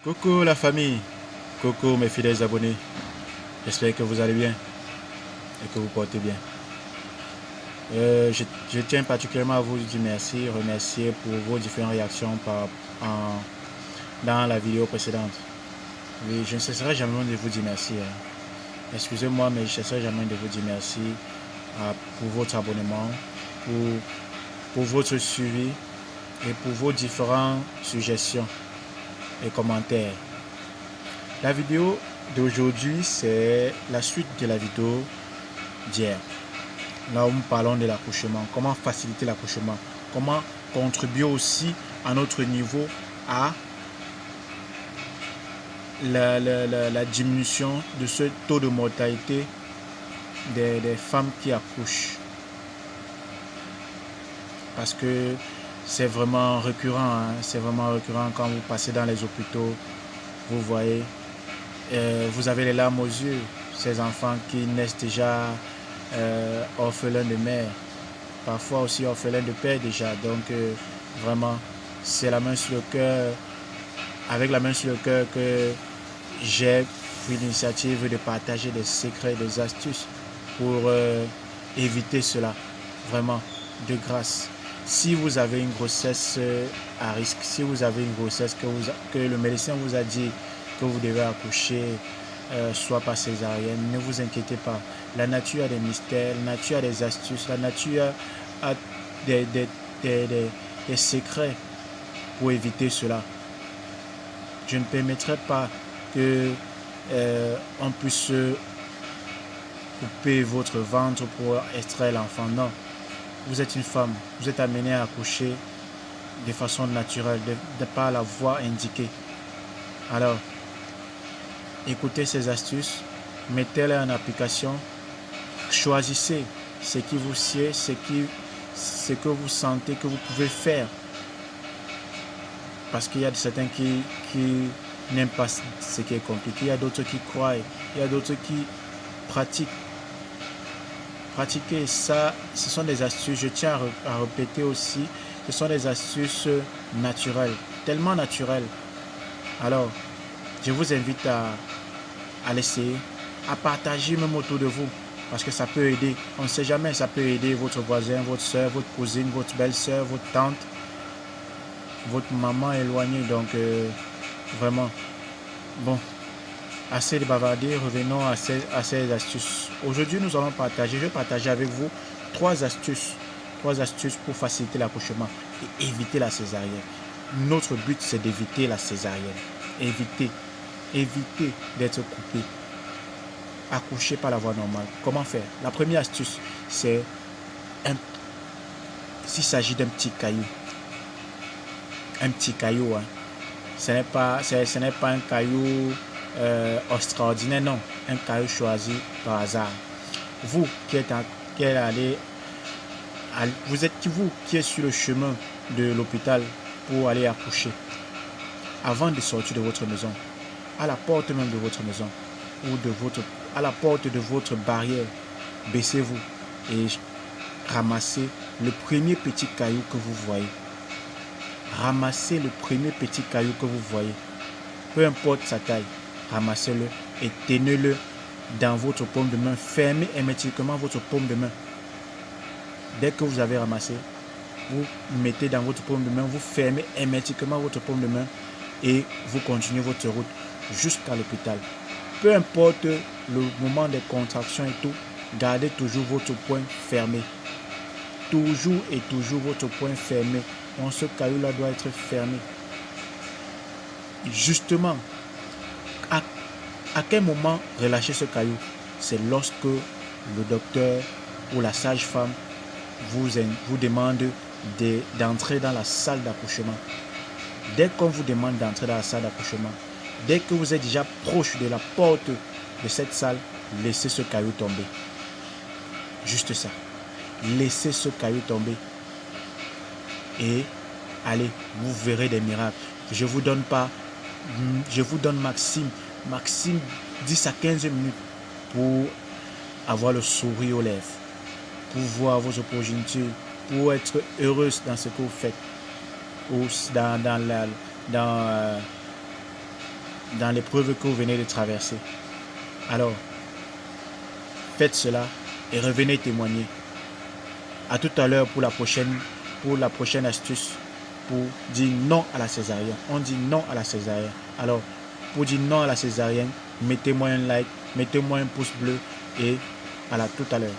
Coucou la famille, coucou mes fidèles abonnés, j'espère que vous allez bien et que vous portez bien. Je tiens particulièrement à vous dire merci, remercier pour vos différentes réactions dans la vidéo précédente. Et je ne cesserai jamais de vous dire merci. Excusez-moi, mais je ne cesserai jamais de vous dire merci pour votre abonnement, pour votre suivi et pour vos différentes suggestions et commentaires. La vidéo d'aujourd'hui, c'est la suite de la vidéo d'hier. Là où nous parlons de l'accouchement, comment faciliter l'accouchement, comment contribuer aussi à notre niveau à la diminution de ce taux de mortalité des femmes qui accouchent. Parce que c'est vraiment récurrent, c'est vraiment récurrent quand vous passez dans les hôpitaux, vous voyez, vous avez les larmes aux yeux, ces enfants qui naissent déjà orphelins de mère, parfois aussi orphelins de père déjà. Donc vraiment, c'est la main sur le cœur, avec la main sur le cœur que j'ai pris l'initiative de partager des secrets, des astuces pour éviter cela. Vraiment, de grâce. Si vous avez une grossesse à risque, si vous avez une grossesse que le médecin vous a dit que vous devez accoucher, soit par césarienne, ne vous inquiétez pas. La nature a des mystères, la nature a des astuces, la nature a des secrets pour éviter cela. Je ne permettrai pas que on puisse couper votre ventre pour extraire l'enfant. Non. Vous êtes une femme, vous êtes amenée à accoucher de façon naturelle, de par la voie indiquée. Alors, écoutez ces astuces, mettez-les en application, choisissez ce qui vous sied, ce que vous sentez que vous pouvez faire. Parce qu'il y a certains qui n'aiment pas ce qui est compliqué, il y a d'autres qui croient, il y a d'autres qui pratiquent. Pratiquer ça, ce sont des astuces, je tiens à répéter aussi, ce sont des astuces naturelles, tellement naturelles. Alors, je vous invite à l'essayer, à partager même autour de vous, parce que ça peut aider. On ne sait jamais, ça peut aider votre voisin, votre soeur, votre cousine, votre belle-soeur, votre tante, votre maman éloignée. Donc, vraiment, bon. Assez de bavarder, revenons à ces astuces. Aujourd'hui, je vais partager avec vous trois astuces pour faciliter l'accouchement et éviter la césarienne. Notre but, c'est d'éviter la césarienne. Éviter d'être coupé. Accoucher par la voie normale. Comment faire? La première astuce, c'est s'il s'agit d'un petit caillou. Un petit caillou, hein. Ce n'est pas un caillou extraordinaire, non, un caillou choisi par hasard. Vous qui êtes sur le chemin de l'hôpital pour aller accoucher, avant de sortir de votre maison, à la porte même de votre maison ou à la porte de votre barrière, baissez-vous et ramassez le premier petit caillou que vous voyez. Ramassez le premier petit caillou que vous voyez, peu importe sa taille. Ramassez-le et tenez-le dans votre paume de main. Fermez hermétiquement votre paume de main. Dès que vous avez ramassé, vous mettez dans votre paume de main, vous fermez hermétiquement votre paume de main et vous continuez votre route jusqu'à l'hôpital. Peu importe le moment des contractions et tout, gardez toujours votre poing fermé. Toujours et toujours votre poing fermé. Donc ce caillou-là doit être fermé. Justement, à quel moment relâcher ce caillou? C'est lorsque le docteur ou la sage-femme vous demande d'entrer dans la salle d'accouchement. Dès qu'on vous demande d'entrer dans la salle d'accouchement, dès que vous êtes déjà proche de la porte de cette salle, laissez ce caillou tomber. Juste ça. Laissez ce caillou tomber. Et allez, vous verrez des miracles. Je vous donne maximum 10 à 15 minutes pour avoir le sourire aux lèvres, pour voir vos progénitures, pour être heureuse dans ce que vous faites, ou dans dans l'épreuve que vous venez de traverser. Alors, faites cela et revenez témoigner. À tout à l'heure pour la prochaine astuce pour dire non à la césarienne. On dit non à la césarienne. Alors, pour dire non à la césarienne, mettez-moi un like, mettez-moi un pouce bleu et à tout à l'heure.